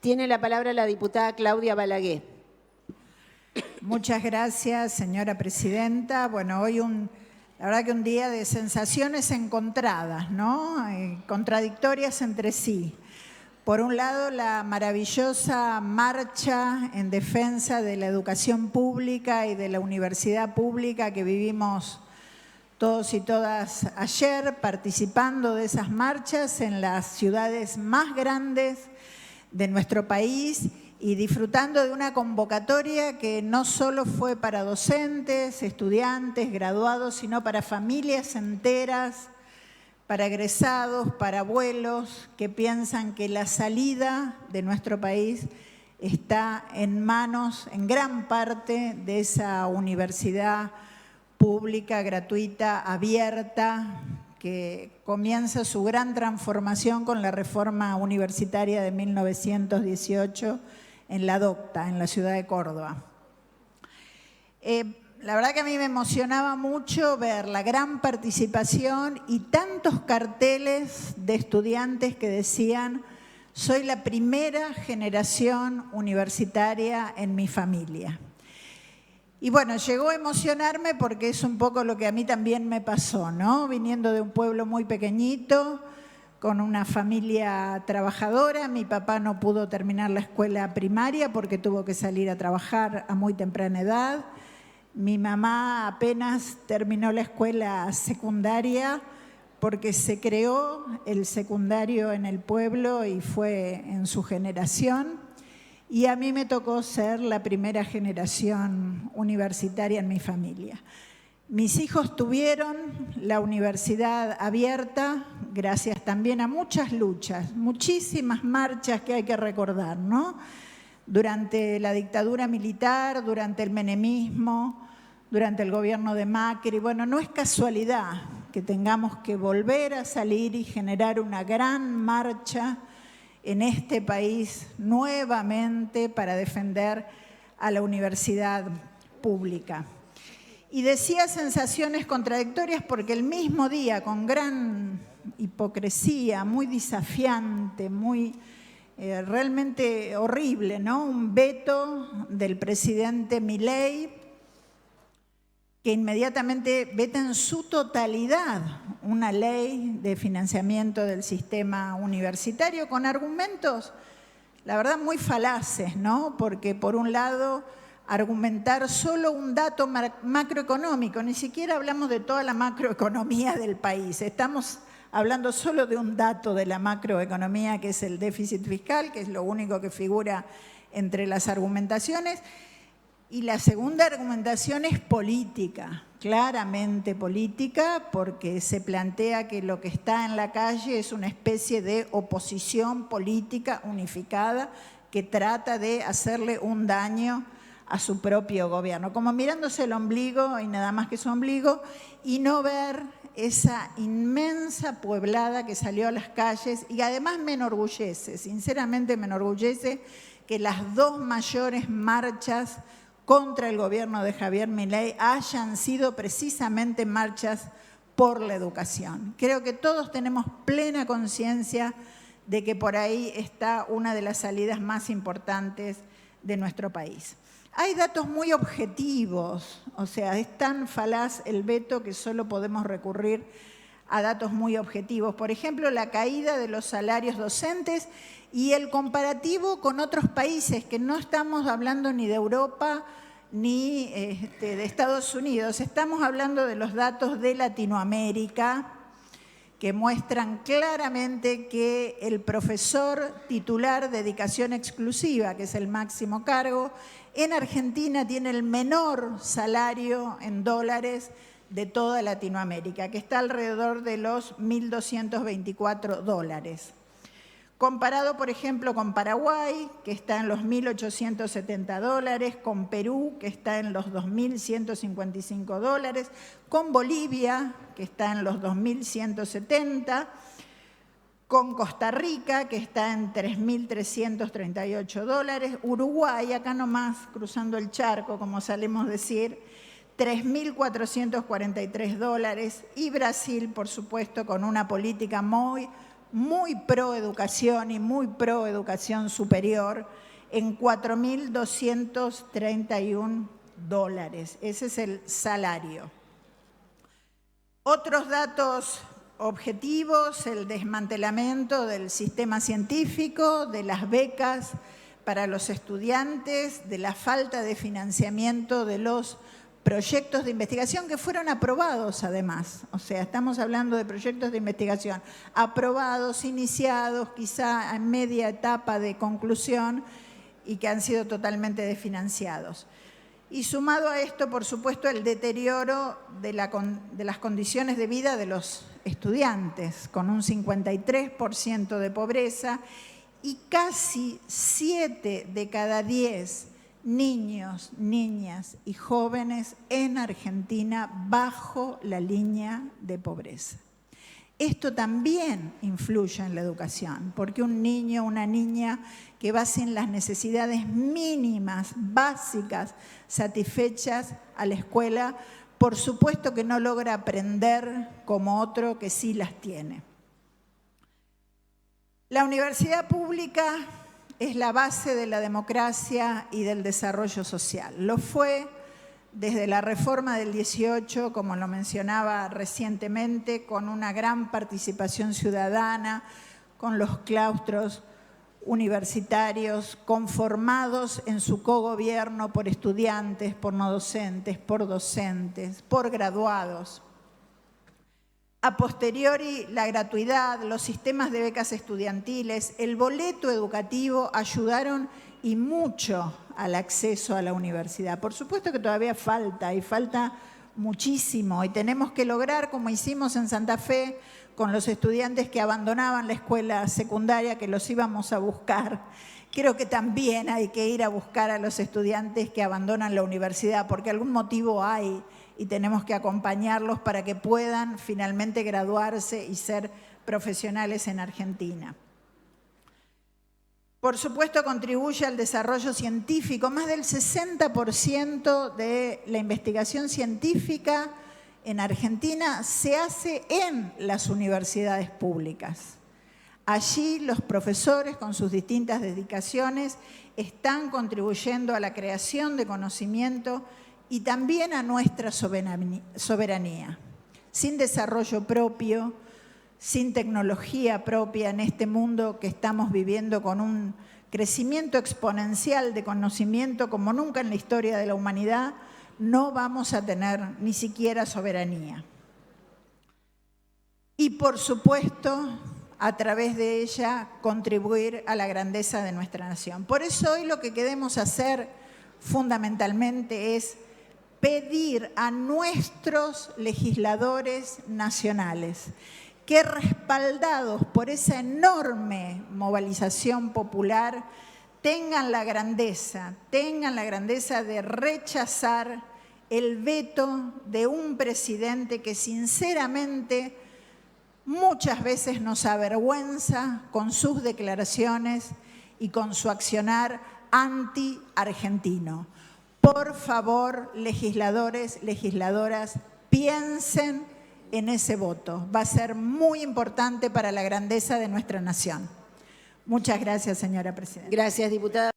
Tiene la palabra la diputada Claudia Balaguer. Muchas gracias, señora presidenta. Bueno, hoy la verdad que un día de sensaciones encontradas, ¿no? Contradictorias entre sí. Por un lado, la maravillosa marcha en defensa de la educación pública y de la universidad pública que vivimos todos y todas ayer, participando de esas marchas en las ciudades más grandes de nuestro país y disfrutando de una convocatoria que no solo fue para docentes, estudiantes, graduados, sino para familias enteras, para egresados, para abuelos que piensan que la salida de nuestro país está en manos, en gran parte, de esa universidad pública, gratuita, abierta, que comienza su gran transformación con la reforma universitaria de 1918 en la DOCTA, en la ciudad de Córdoba. La verdad que a mí me emocionaba mucho ver la gran participación y tantos carteles de estudiantes que decían: soy la primera generación universitaria en mi familia. Y bueno, llegó a emocionarme porque es un poco lo que a mí también me pasó, ¿no? Viniendo de un pueblo muy pequeñito, con una familia trabajadora. Mi papá no pudo terminar la escuela primaria porque tuvo que salir a trabajar a muy temprana edad. Mi mamá apenas terminó la escuela secundaria porque se creó el secundario en el pueblo y fue en su generación. Y a mí me tocó ser la primera generación universitaria en mi familia. Mis hijos tuvieron la universidad abierta gracias también a muchas luchas, muchísimas marchas que hay que recordar, ¿no? Durante la dictadura militar, durante el menemismo, durante el gobierno de Macri. Bueno, no es casualidad que tengamos que volver a salir y generar una gran marcha en este país nuevamente para defender a la universidad pública. Y decía sensaciones contradictorias porque el mismo día, con gran hipocresía, muy desafiante, muy realmente horrible, ¿no? Un veto del presidente Milei, que inmediatamente veta en su totalidad una ley de financiamiento del sistema universitario con argumentos, la verdad, muy falaces, ¿no? Porque por un lado, argumentar solo un dato macroeconómico, ni siquiera hablamos de toda la macroeconomía del país, estamos hablando solo de un dato de la macroeconomía, que es el déficit fiscal, que es lo único que figura entre las argumentaciones. Y la segunda argumentación es política, claramente política, porque se plantea que lo que está en la calle es una especie de oposición política unificada que trata de hacerle un daño a su propio gobierno, como mirándose el ombligo y nada más que su ombligo, y no ver esa inmensa pueblada que salió a las calles. Y además me enorgullece, sinceramente me enorgullece, que las dos mayores marchas contra el gobierno de Javier Milei hayan sido precisamente marchas por la educación. Creo que todos tenemos plena conciencia de que por ahí está una de las salidas más importantes de nuestro país. Hay datos muy objetivos, o sea, es tan falaz el veto que solo podemos recurrir a datos muy objetivos. Por ejemplo, la caída de los salarios docentes y el comparativo con otros países, que no estamos hablando ni de Europa ni de Estados Unidos, estamos hablando de los datos de Latinoamérica, que muestran claramente que el profesor titular de dedicación exclusiva, que es el máximo cargo, en Argentina tiene el menor salario en dólares de toda Latinoamérica, que está alrededor de los 1.224 dólares. Comparado, por ejemplo, con Paraguay, que está en los 1.870 dólares, con Perú, que está en los 2.155 dólares, con Bolivia, que está en los 2.170, con Costa Rica, que está en 3.338 dólares, Uruguay, acá nomás, cruzando el charco, como solemos decir, 3.443 dólares, y Brasil, por supuesto, con una política muy muy pro educación y muy pro educación superior en $4.231. Ese es el salario. Otros datos objetivos: el desmantelamiento del sistema científico, de las becas para los estudiantes, de la falta de financiamiento de los proyectos de investigación que fueron aprobados además. O sea, estamos hablando de proyectos de investigación aprobados, iniciados, quizá en media etapa de conclusión y que han sido totalmente desfinanciados. Y sumado a esto, por supuesto, el deterioro de las condiciones de vida de los estudiantes, con un 53% de pobreza y casi 7 de cada 10 niños, niñas y jóvenes en Argentina bajo la línea de pobreza. Esto también influye en la educación, porque un niño o una niña que va sin las necesidades mínimas, básicas, satisfechas a la escuela, por supuesto que no logra aprender como otro que sí las tiene. La universidad pública es la base de la democracia y del desarrollo social. Lo fue desde la reforma del 18, como lo mencionaba recientemente, con una gran participación ciudadana, con los claustros universitarios conformados en su cogobierno por estudiantes, por no docentes, por docentes, por graduados. A posteriori, la gratuidad, los sistemas de becas estudiantiles, el boleto educativo ayudaron y mucho al acceso a la universidad. Por supuesto que todavía falta, y falta muchísimo, y tenemos que lograr, como hicimos en Santa Fe, con los estudiantes que abandonaban la escuela secundaria, que los íbamos a buscar. Creo que también hay que ir a buscar a los estudiantes que abandonan la universidad, porque algún motivo hay, y tenemos que acompañarlos para que puedan finalmente graduarse y ser profesionales en Argentina. Por supuesto, contribuye al desarrollo científico. Más del 60% de la investigación científica en Argentina se hace en las universidades públicas. Allí los profesores, con sus distintas dedicaciones, están contribuyendo a la creación de conocimiento y también a nuestra soberanía. Sin desarrollo propio, sin tecnología propia en este mundo que estamos viviendo con un crecimiento exponencial de conocimiento como nunca en la historia de la humanidad, no vamos a tener ni siquiera soberanía. Y por supuesto, a través de ella, contribuir a la grandeza de nuestra nación. Por eso hoy lo que queremos hacer fundamentalmente es pedir a nuestros legisladores nacionales que, respaldados por esa enorme movilización popular, tengan la grandeza de rechazar el veto de un presidente que sinceramente muchas veces nos avergüenza con sus declaraciones y con su accionar anti-argentino. Por favor, legisladores, legisladoras, piensen en ese voto. Va a ser muy importante para la grandeza de nuestra nación. Muchas gracias, señora presidenta. Gracias, diputada.